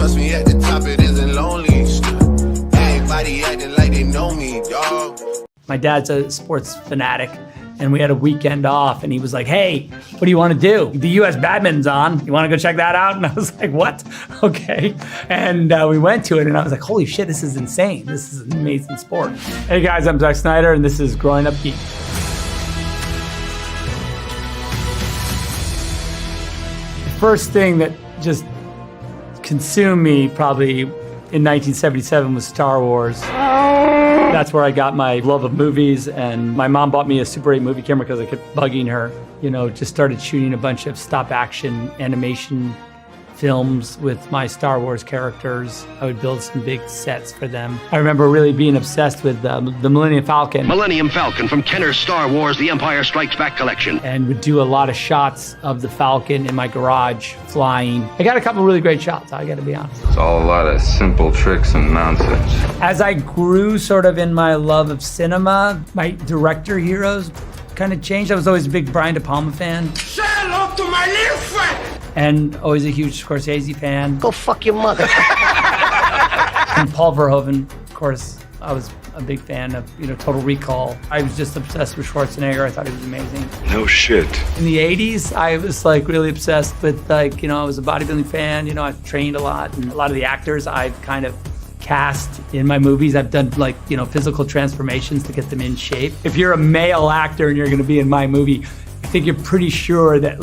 Trust me, at the top it isn't lonely. Everybody acting like they know me, dog. My dad's a sports fanatic, and we had a weekend off, and he was like, hey, what do you want to do? The US Badminton's on. You want to go check that out? And I was like, what? Okay. And we went to it, and I was like, holy shit, this is insane. This is an amazing sport. Hey guys, I'm Zack Snyder, and this is Growing Up Geek. The first thing that just consumed me probably in 1977 was Star Wars. That's where I got my love of movies, and my mom bought me a Super 8 movie camera because I kept bugging her. You know, just started shooting a bunch of stop action animation films with my Star Wars characters. I would build some big sets for them. I remember really being obsessed with the Millennium Falcon. Millennium Falcon from Kenner's Star Wars The Empire Strikes Back collection. And would do a lot of shots of the Falcon in my garage flying. I got a couple really great shots, I gotta be honest. It's all a lot of simple tricks and nonsense. As I grew sort of in my love of cinema, my director heroes kind of changed. I was always a big Brian De Palma fan. Say hello to my little friend. And always a huge Scorsese fan. Go fuck your mother. And Paul Verhoeven, of course, I was a big fan of, Total Recall. I was just obsessed with Schwarzenegger. I thought he was amazing. No shit. In the 80s, I was really obsessed with I was a bodybuilding fan. I trained a lot, and a lot of the actors I've kind of cast in my movies. I've done physical transformations to get them in shape. If you're a male actor and you're gonna be in my movie, I think you're pretty sure that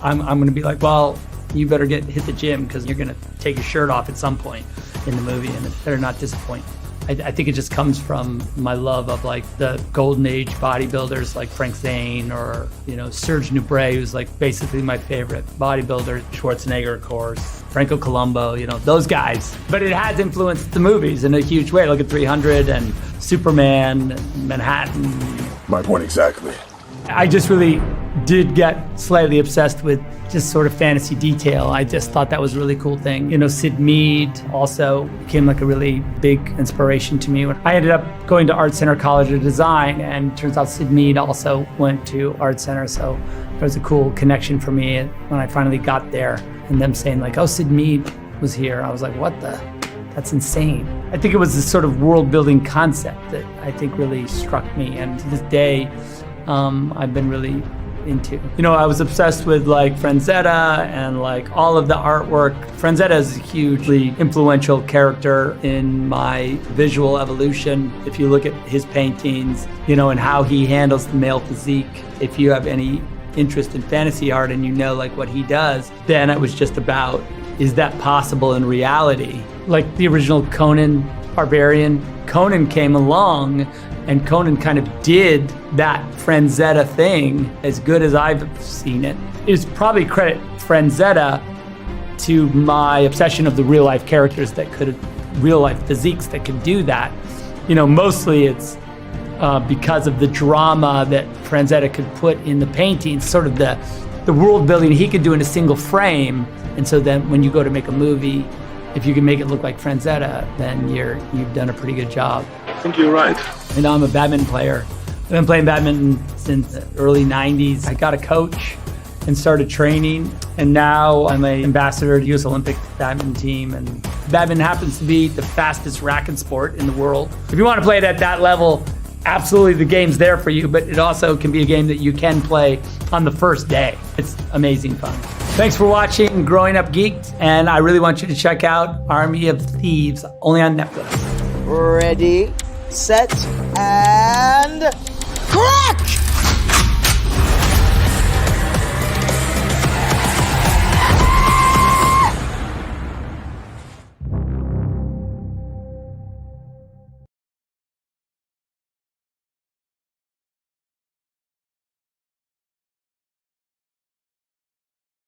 I'm gonna be like, well, you better hit the gym because you're gonna take your shirt off at some point in the movie, and it better not disappoint. I think it just comes from my love of the golden age bodybuilders like Frank Zane or Serge Nubret, who's basically my favorite bodybuilder. Schwarzenegger, of course, Franco Columbo, those guys. But it has influenced the movies in a huge way. Look at 300 and Superman, and Manhattan. My point exactly. I just really did get slightly obsessed with just sort of fantasy detail. I just thought that was a really cool thing. Sid Mead also became a really big inspiration to me. I ended up going to Art Center College of Design, and turns out Sid Mead also went to Art Center, so there was a cool connection for me when I finally got there, and them saying oh, Sid Mead was here. I was like, what the? That's insane. I think it was this sort of world-building concept that I think really struck me, and to this day, I've been really into. I was obsessed with Franzetta and all of the artwork. Franzetta is a hugely influential character in my visual evolution. If you look at his paintings, and how he handles the male physique, if you have any interest in fantasy art and what he does, then it was just about, is that possible in reality? Like the original Conan Barbarian, Conan came along and Conan kind of did that Franzetta thing as good as I've seen it. It's probably credit Franzetta to my obsession of the real life characters that real life physiques that could do that. Mostly it's because of the drama that Franzetta could put in the paintings, sort of the world building he could do in a single frame. And so then when you go to make a movie, if you can make it look like Franzetta, then you've done a pretty good job. I think you're right. And I'm a badminton player. I've been playing badminton since the early 90s. I got a coach and started training, and now I'm an ambassador to the US Olympic badminton team. And badminton happens to be the fastest racket sport in the world. If you want to play it at that level, absolutely the game's there for you, but it also can be a game that you can play on the first day. It's amazing fun. Thanks for watching Growing Up Geeked, and I really want you to check out Army of Thieves, only on Netflix. Ready, set, and